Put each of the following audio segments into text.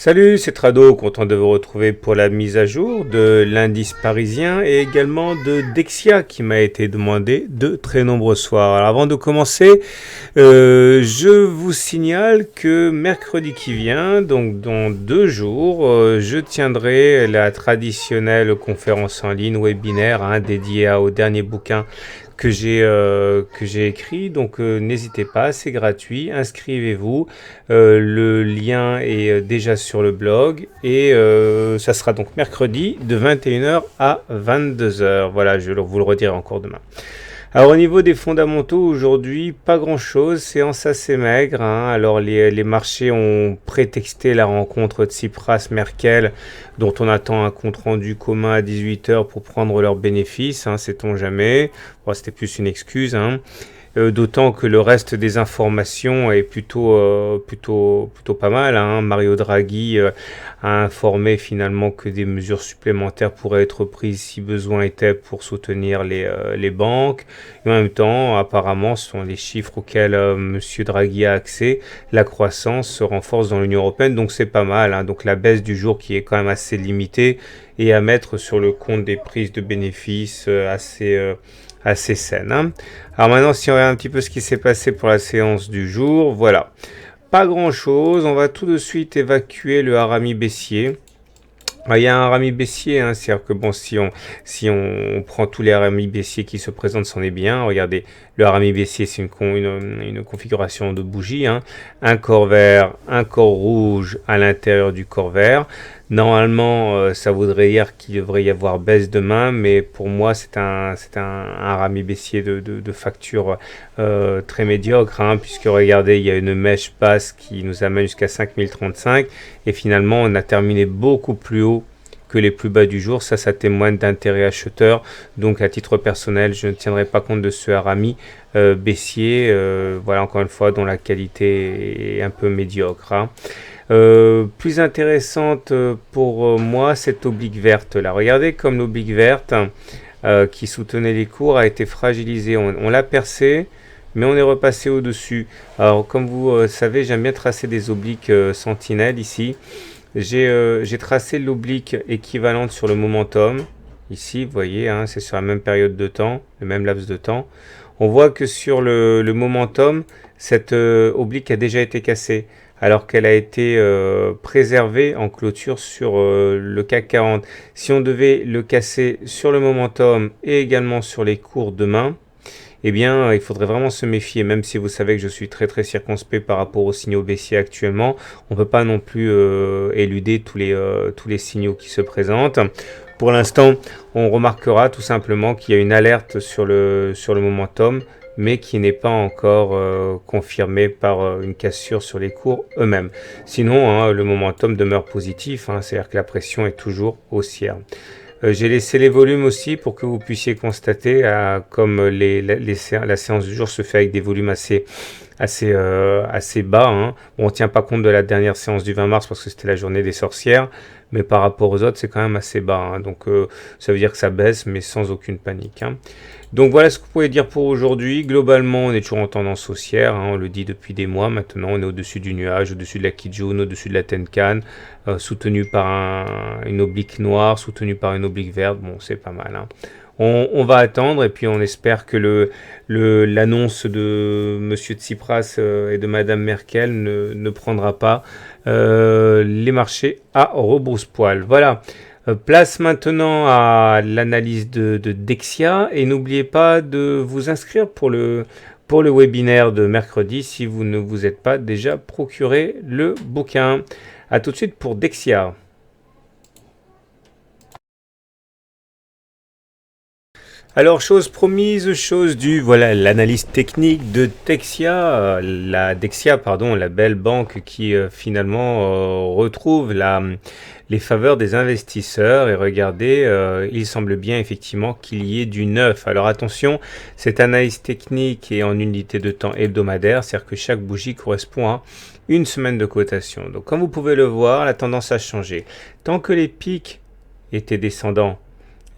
Salut, c'est Trado, content de vous retrouver pour la mise à jour de l'indice parisien et également de Dexia qui m'a été demandé de très nombreux soirs. Alors avant de commencer, je vous signale que mercredi qui vient, donc dans 2 jours, je tiendrai la traditionnelle conférence en ligne webinaire dédiée au dernier bouquin que j'ai écrit. Donc n'hésitez pas, c'est gratuit, inscrivez-vous. Le lien est déjà sur le blog et ça sera donc mercredi de 21h à 22h. Voilà, je vous le redirai encore demain. Alors au niveau des fondamentaux, aujourd'hui, pas grand-chose, séance assez maigre. Alors les marchés ont prétexté la rencontre de Tsipras-Merkel, dont on attend un compte-rendu commun à 18h pour prendre leurs bénéfices, sait-on jamais. Bon, c'était plus une excuse. D'autant que le reste des informations est plutôt pas mal. Mario Draghi a informé finalement que des mesures supplémentaires pourraient être prises si besoin était pour soutenir les banques. Et en même temps, apparemment, ce sont les chiffres auxquels Monsieur Draghi a accès. La croissance se renforce dans l'Union européenne, donc c'est pas mal. Donc la baisse du jour qui est quand même assez limitée et à mettre sur le compte des prises de bénéfices assez saine. Alors maintenant, si on regarde un petit peu ce qui s'est passé pour la séance du jour, voilà. Pas grand chose, on va tout de suite évacuer le harami baissier. Il y a un harami baissier, c'est-à-dire que bon, si on prend tous les haramis baissiers qui se présentent, c'en est bien. Regardez, le harami baissier, c'est une configuration de bougie. Un corps vert, un corps rouge à l'intérieur du corps vert. Normalement, ça voudrait dire qu'il devrait y avoir baisse demain, mais pour moi, c'est un harami baissier de facture très médiocre, puisque regardez, il y a une mèche basse qui nous amène jusqu'à 5035, et finalement, on a terminé beaucoup plus haut que les plus bas du jour. Ça témoigne d'intérêt acheteur. Donc, à titre personnel, je ne tiendrai pas compte de ce harami baissier, voilà, encore une fois, dont la qualité est un peu médiocre. Plus intéressante pour moi, cette oblique verte là. Regardez comme l'oblique verte qui soutenait les cours a été fragilisée. On l'a percé, mais on est repassé au-dessus. Alors comme vous savez, j'aime bien tracer des obliques sentinelles ici. J'ai tracé l'oblique équivalente sur le momentum. Ici, vous voyez, c'est sur la même période de temps, le même laps de temps. On voit que sur le momentum, cette oblique a déjà été cassée, alors qu'elle a été préservée en clôture sur le CAC 40. Si on devait le casser sur le momentum et également sur les cours demain, eh bien, il faudrait vraiment se méfier, même si vous savez que je suis très très circonspect par rapport aux signaux baissiers actuellement. On ne peut pas non plus éluder tous les signaux qui se présentent. Pour l'instant, on remarquera tout simplement qu'il y a une alerte sur le momentum, mais qui n'est pas encore confirmée par une cassure sur les cours eux-mêmes. Sinon, le momentum demeure positif, c'est-à-dire que la pression est toujours haussière. J'ai laissé les volumes aussi pour que vous puissiez constater, comme la séance du jour se fait avec des volumes assez bas. Bon, on ne tient pas compte de la dernière séance du 20 mars parce que c'était la journée des sorcières, mais par rapport aux autres, c'est quand même assez bas. Donc, ça veut dire que ça baisse, mais sans aucune panique. Donc, voilà ce que vous pouvez dire pour aujourd'hui. Globalement, on est toujours en tendance haussière. On le dit depuis des mois. Maintenant, on est au-dessus du nuage, au-dessus de la Kijun, au-dessus de la Tenkan, soutenu par une oblique noire, soutenu par une oblique verte. Bon, c'est pas mal. On va attendre et puis on espère que l'annonce de Monsieur Tsipras et de Madame Merkel ne prendra pas les marchés à rebrousse-poil. Voilà. Place maintenant à l'analyse de Dexia et n'oubliez pas de vous inscrire pour le webinaire de mercredi si vous ne vous êtes pas déjà procuré le bouquin. A tout de suite pour Dexia. Alors, chose promise, chose due, voilà l'analyse technique de Dexia, la belle banque qui finalement retrouve les faveurs des investisseurs. Et regardez, il semble bien effectivement qu'il y ait du neuf. Alors attention, cette analyse technique est en unité de temps hebdomadaire, c'est-à-dire que chaque bougie correspond à une semaine de cotation. Donc comme vous pouvez le voir, la tendance a changé. Tant que les pics étaient descendants,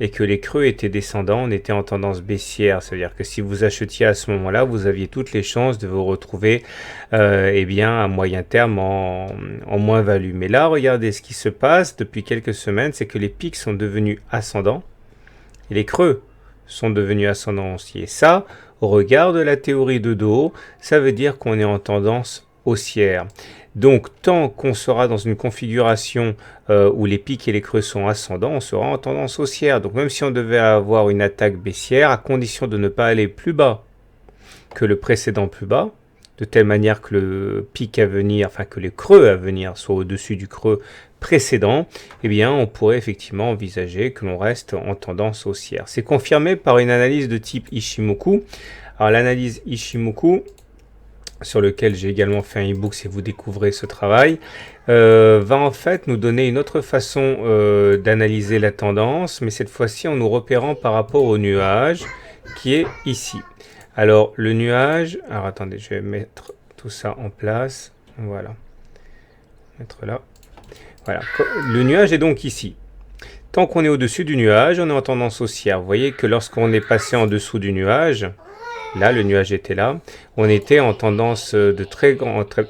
et que les creux étaient descendants, on était en tendance baissière. C'est-à-dire que si vous achetiez à ce moment-là, vous aviez toutes les chances de vous retrouver eh bien, à moyen terme en moins-value. Mais là, regardez ce qui se passe depuis quelques semaines, c'est que les pics sont devenus ascendants et les creux sont devenus ascendants aussi. Et ça, au regard de la théorie de dos, ça veut dire qu'on est en tendance haussière. Donc, tant qu'on sera dans une configuration où les pics et les creux sont ascendants, on sera en tendance haussière. Donc, même si on devait avoir une attaque baissière, à condition de ne pas aller plus bas que le précédent plus bas, de telle manière que le pic à venir, enfin que les creux à venir soient au-dessus du creux précédent, eh bien, on pourrait effectivement envisager que l'on reste en tendance haussière. C'est confirmé par une analyse de type Ishimoku. Alors, l'analyse Ishimoku, sur lequel j'ai également fait un e-book si vous découvrez ce travail, va en fait nous donner une autre façon d'analyser la tendance, mais cette fois-ci en nous repérant par rapport au nuage qui est ici. Alors le nuage, alors attendez, je vais mettre tout ça en place, voilà, mettre là, voilà, le nuage est donc ici. Tant qu'on est au-dessus du nuage, on est en tendance haussière. Vous voyez que lorsqu'on est passé en dessous du nuage, là, le nuage était là. On était en tendance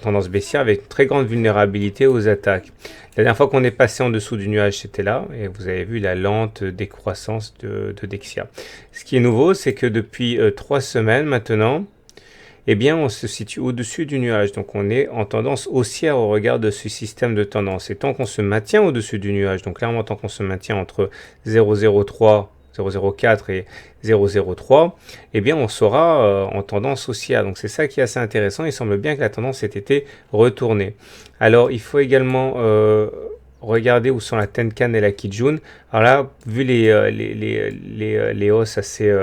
tendance baissière avec une très grande vulnérabilité aux attaques. La dernière fois qu'on est passé en dessous du nuage, c'était là. Et vous avez vu la lente décroissance de Dexia. Ce qui est nouveau, c'est que depuis 3 semaines maintenant, eh bien, on se situe au-dessus du nuage. Donc, on est en tendance haussière au regard de ce système de tendance. Et tant qu'on se maintient au-dessus du nuage, donc clairement, tant qu'on se maintient entre 0,03 0,04 et 0,03, eh bien on sera en tendance haussière. Donc c'est ça qui est assez intéressant. Il semble bien que la tendance ait été retournée. Alors il faut également regarder où sont la Tenkan et la Kijun. Alors là, vu les hausses assez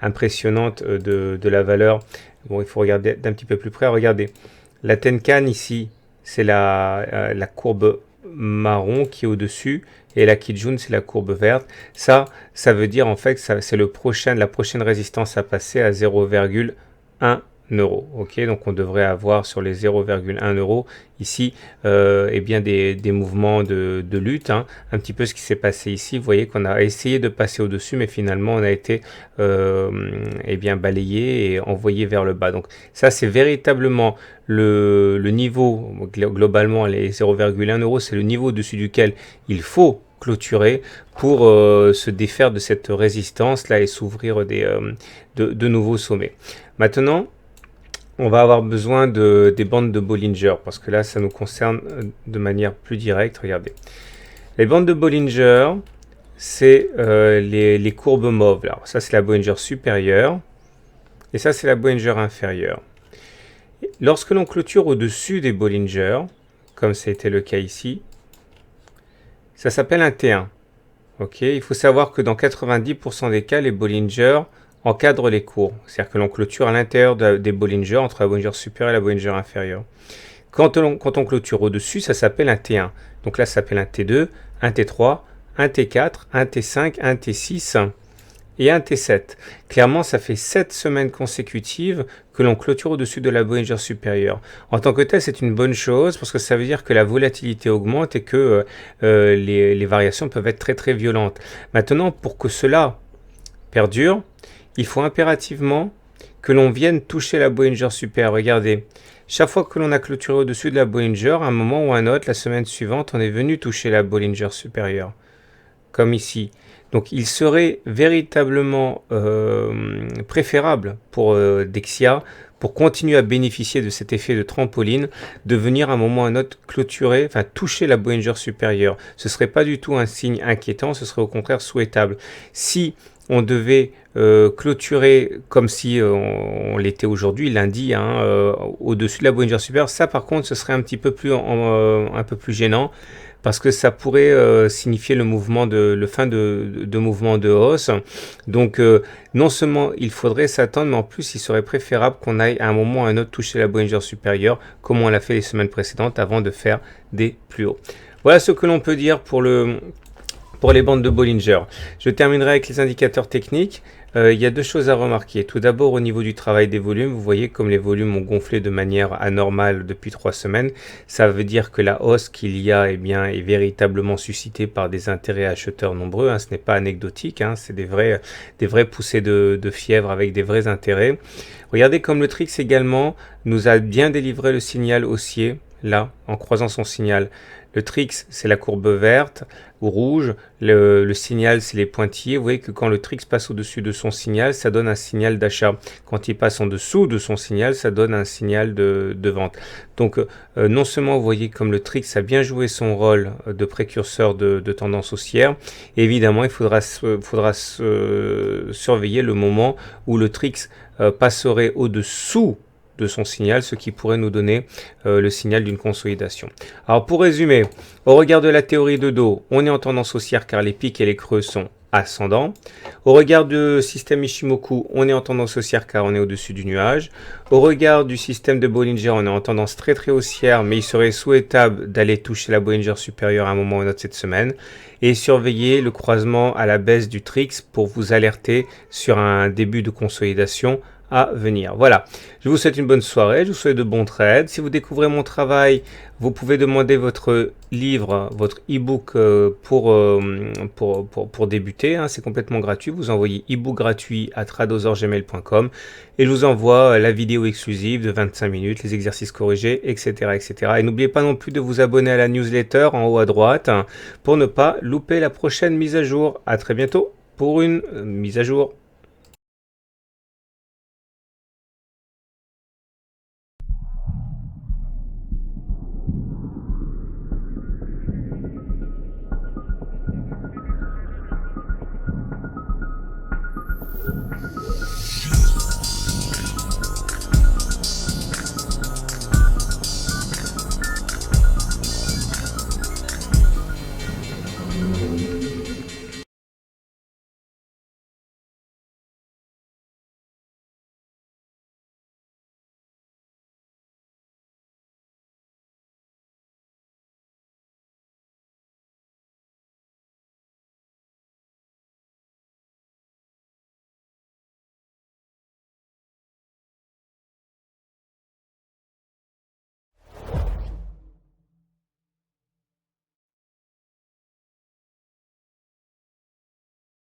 impressionnantes de la valeur, bon, il faut regarder d'un petit peu plus près. Regardez, la Tenkan ici, c'est la courbe marron qui est au-dessus, et la Kijun, c'est la courbe verte. Ça veut dire en fait que c'est la prochaine résistance à passer à 0,1 €. Ok, donc on devrait avoir sur les 0,1 € ici eh bien des mouvements de lutte, hein. Un petit peu ce qui s'est passé ici. Vous voyez qu'on a essayé de passer au-dessus, mais finalement on a été eh bien balayé et envoyé vers le bas. Donc ça, c'est véritablement le niveau, globalement les 0,1 €, c'est le niveau au-dessus duquel il faut clôturer pour se défaire de cette résistance là et s'ouvrir de nouveaux sommets. Maintenant, on va avoir besoin des bandes de Bollinger, parce que là, ça nous concerne de manière plus directe. Regardez. Les bandes de Bollinger, c'est les courbes mauves. Alors, ça, c'est la Bollinger supérieure, et ça, c'est la Bollinger inférieure. Lorsque l'on clôture au-dessus des Bollinger, comme ça a été le cas ici, ça s'appelle un T1. Okay, il faut savoir que dans 90% des cas, les Bollinger encadre les cours. C'est-à-dire que l'on clôture à l'intérieur des Bollinger, entre la Bollinger supérieure et la Bollinger inférieure. Quand on clôture au-dessus, ça s'appelle un T1. Donc là, ça s'appelle un T2, un T3, un T4, un T5, un T6 et un T7. Clairement, ça fait 7 semaines consécutives que l'on clôture au-dessus de la Bollinger supérieure. En tant que tel, c'est une bonne chose parce que ça veut dire que la volatilité augmente et que les variations peuvent être très très violentes. Maintenant, pour que cela perdure, il faut impérativement que l'on vienne toucher la Bollinger supérieure. Regardez, chaque fois que l'on a clôturé au-dessus de la Bollinger, à un moment ou à un autre, la semaine suivante, on est venu toucher la Bollinger supérieure, comme ici. Donc il serait véritablement préférable pour Dexia, pour continuer à bénéficier de cet effet de trampoline, de venir à un moment ou à un autre clôturer, enfin toucher la Bollinger supérieure. Ce ne serait pas du tout un signe inquiétant, ce serait au contraire souhaitable. Si on devait clôturer comme si on l'était aujourd'hui, lundi, hein, au-dessus de la Bollinger supérieure, ça par contre ce serait un petit peu plus, un peu plus gênant, parce que ça pourrait signifier le fin de mouvement de hausse. Donc non seulement il faudrait s'attendre, mais en plus il serait préférable qu'on aille à un moment ou à un autre toucher la Bollinger supérieure, comme on l'a fait les semaines précédentes, avant de faire des plus hauts. Voilà ce que l'on peut dire pour les bandes de Bollinger. Je terminerai avec les indicateurs techniques. Il y a deux choses à remarquer. Tout d'abord, au niveau du travail des volumes, vous voyez comme les volumes ont gonflé de manière anormale depuis 3 semaines. Ça veut dire que la hausse qu'il y a est véritablement suscitée par des intérêts acheteurs nombreux, hein. Ce n'est pas anecdotique, hein. C'est des vraies poussées de fièvre avec des vrais intérêts. Regardez comme le Trix également nous a bien délivré le signal haussier, là, en croisant son signal. Le Trix, c'est la courbe verte ou rouge. Le signal, c'est les pointillés. Vous voyez que quand le Trix passe au-dessus de son signal, ça donne un signal d'achat. Quand il passe en dessous de son signal, ça donne un signal de vente. Donc, non seulement vous voyez comme le Trix a bien joué son rôle de précurseur de tendance haussière, et évidemment, il faudra surveiller le moment où le Trix passerait au-dessous de son signal, ce qui pourrait nous donner le signal d'une consolidation. Alors pour résumer, au regard de la théorie de dos, on est en tendance haussière car les pics et les creux sont ascendants. Au regard du système Ishimoku, on est en tendance haussière car on est au-dessus du nuage. Au regard du système de Bollinger, on est en tendance très haussière, mais il serait souhaitable d'aller toucher la Bollinger supérieure à un moment ou à un autre cette semaine. Et surveiller le croisement à la baisse du Trix pour vous alerter sur un début de consolidation à venir. Voilà, je vous souhaite une bonne soirée, je vous souhaite de bons trades. Si vous découvrez mon travail, vous pouvez demander votre livre, votre e-book pour débuter, hein. C'est complètement gratuit. Vous envoyez e-book gratuit à tradosaurgmail.com et je vous envoie la vidéo exclusive de 25 minutes, les exercices corrigés, etc. etc. Et n'oubliez pas non plus de vous abonner à la newsletter en haut à droite, hein, pour ne pas louper la prochaine mise à jour. À très bientôt pour une mise à jour.